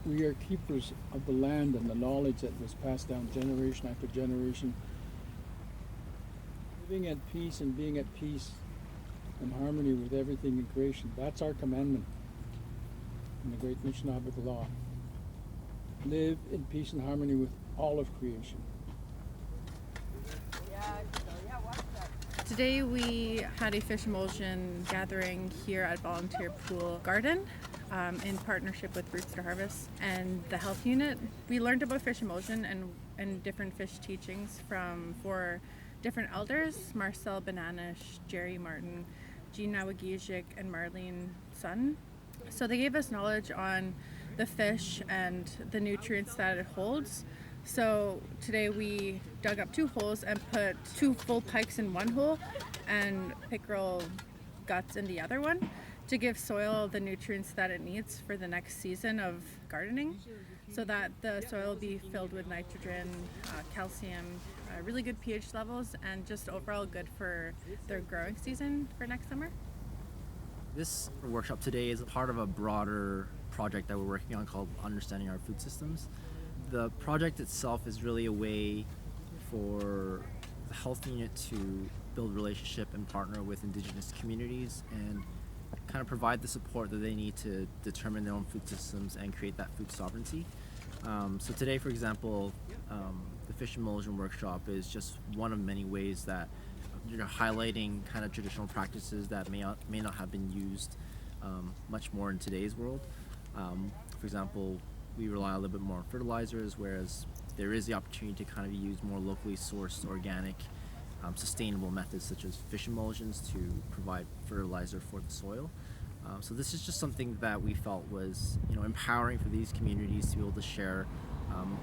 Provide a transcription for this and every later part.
We are keepers of the land and the knowledge that was passed down generation after generation. Living at peace and being at peace and harmony with everything in creation. That's our commandment in the great Mishnah law. Live in peace and harmony with all of creation. Today we had a fish emulsion gathering here at Volunteer Pool Garden in partnership with Roots to Harvest and the health unit. We learned about fish emulsion and different fish teachings from 4 different elders: Marcel Bananish, Jerry Martin, Jean Nawagijic, and Marlene Sun. So they gave us knowledge on the fish and the nutrients that it holds. So today we dug up 2 holes and put 2 full pikes in one hole and pickerel guts in the other one to give soil the nutrients that it needs for the next season of gardening, so that the soil will be filled with nitrogen, calcium, really good pH levels, and just overall good for their growing season for next summer. This workshop today is part of a broader project that we're working on called Understanding Our Food Systems. The project itself is really a way for the health unit to build relationship and partner with Indigenous communities and kind of provide the support that they need to determine their own food systems and create that food sovereignty. So today, for example, the fish emulsion workshop is just one of many ways that you're highlighting kind of traditional practices that may not have been used much more in today's world. For example, we rely a little bit more on fertilizers, whereas there is the opportunity to kind of use more locally sourced, organic, sustainable methods such as fish emulsions to provide fertilizer for the soil. So this is just something that we felt was, empowering for these communities to be able to share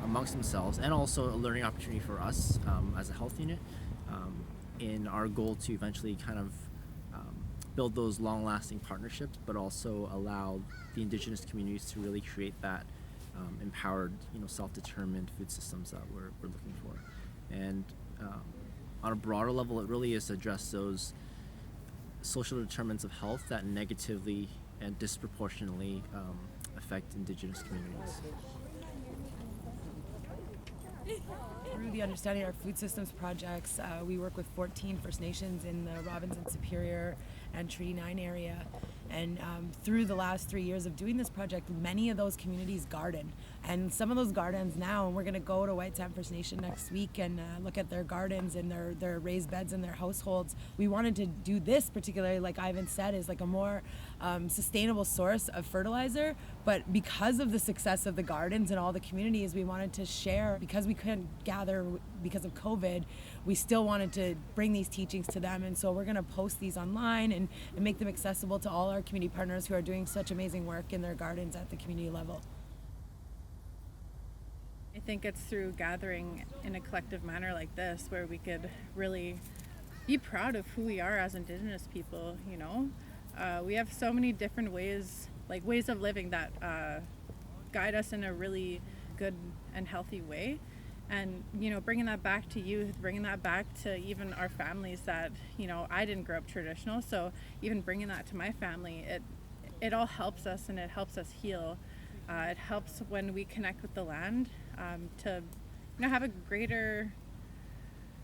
amongst themselves, and also a learning opportunity for us as a health unit in our goal to eventually kind of build those long-lasting partnerships, but also allow the Indigenous communities to really create that empowered, self-determined food systems that we're looking for. And on a broader level, it really is to address those social determinants of health that negatively and disproportionately affect Indigenous communities. Through the Understanding Our Food Systems projects, we work with 14 First Nations in the Robinson, Superior, and Treaty 9 area. And through the last 3 years of doing this project, many of those communities garden. And some of those gardens now, and we're going to go to White Sand First Nation next week and look at their gardens and their raised beds in their households. We wanted to do this particularly, like Ivan said, is like a more sustainable source of fertilizer. But because of the success of the gardens and all the communities, we wanted to share. Because we couldn't gather because of COVID, we still wanted to bring these teachings to them. And so we're going to post these online and make them accessible to all our community partners who are doing such amazing work in their gardens at the community level. I think it's through gathering in a collective manner like this where we could really be proud of who we are as Indigenous people. We have so many different ways of living that guide us in a really good and healthy way. And, bringing that back to youth, bringing that back to even our families that, I didn't grow up traditional. So even bringing that to my family, it all helps us, and it helps us heal. It helps when we connect with the land to have a greater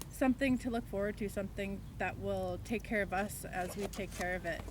something to look forward to, something that will take care of us as we take care of it.